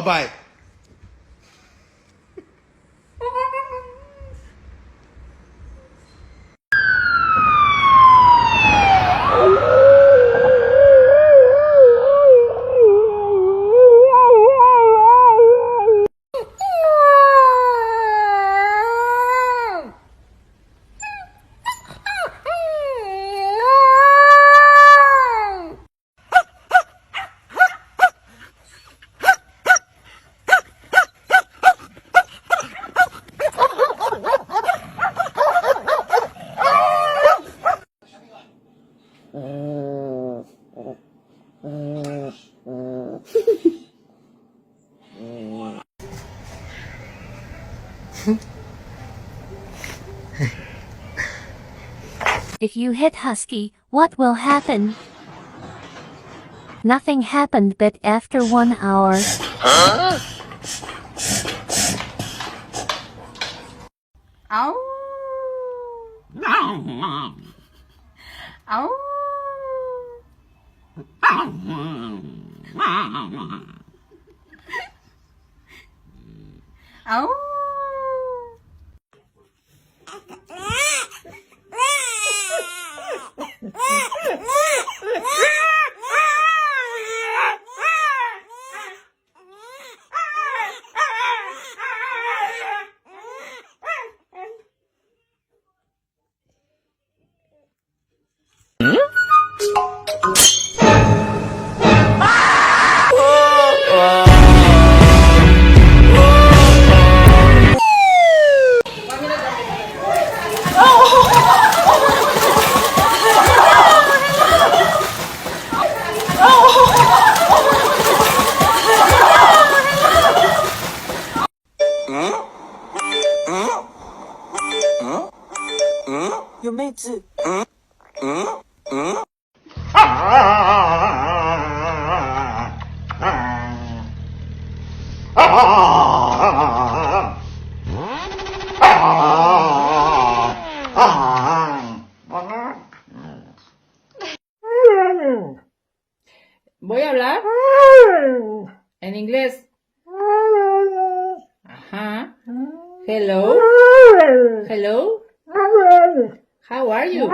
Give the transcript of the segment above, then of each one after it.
ต่อไปIf you hit Husky, what will happen? Nothing happened, but after 1 hour. Ow. Ow. Ow. Voy a hablar en inglés. Ajá. Hello. Hello. How are you?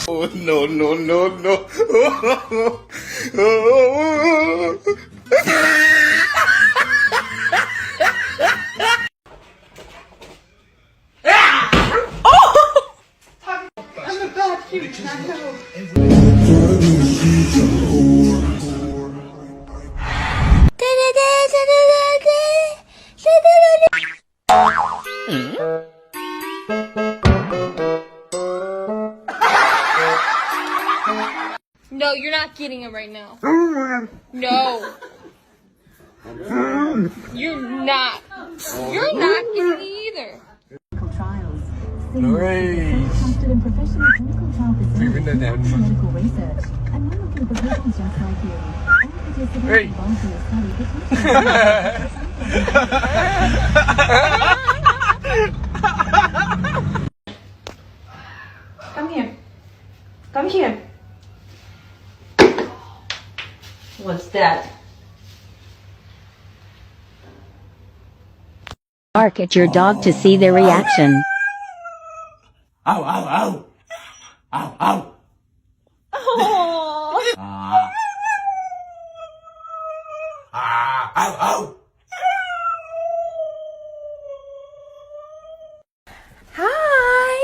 Oh, no, no, no, no. No, you're not getting it right now. No. You're not. You're not getting it either. Trials. Hooray. Trusted and professional clinical trial We've been there. medical research. And one looking for patients just like you. All participants Hey. involved in the study Come here. Come here. What's that? Bark at your dog to see their reaction. Ow, ow, ow. Ow, ow. Oh. Ow, ow. Hi.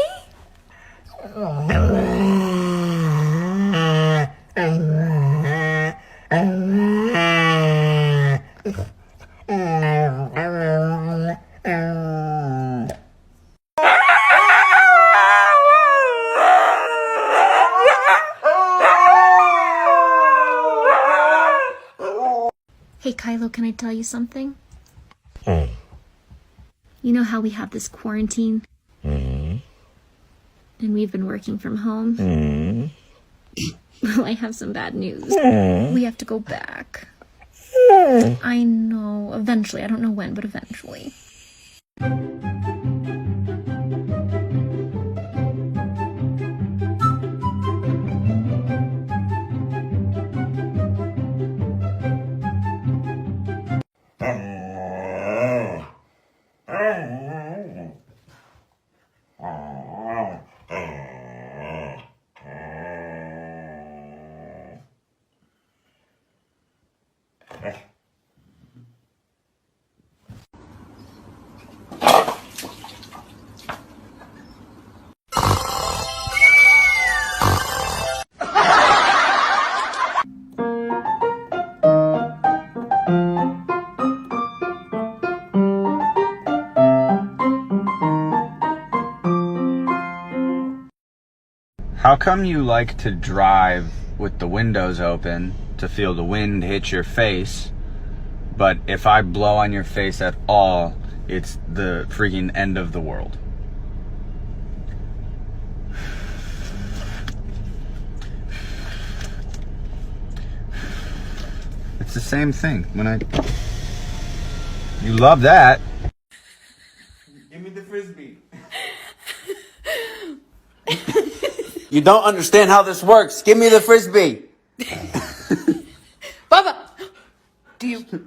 Hey Kylo, can I tell you something? You know how we have this quarantine? And we've been working from home? Well, I have some bad news. We have to go back. I know. Eventually. I don't know when, but eventually. How come you like to drive with the windows open to feel the wind hit your face, but if I blow on your face at all, it's the freaking end of the world? It's the same thing. You love that. Give me the frisbee. You don't understand how this works. Give me the frisbee. Bubba, do you? Ты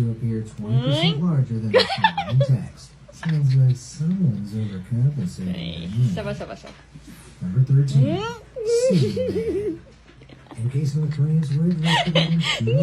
to appear 20% larger than the common text. Sounds like someone's overcompensating. Number 13. C. In case no Koreans were listed on the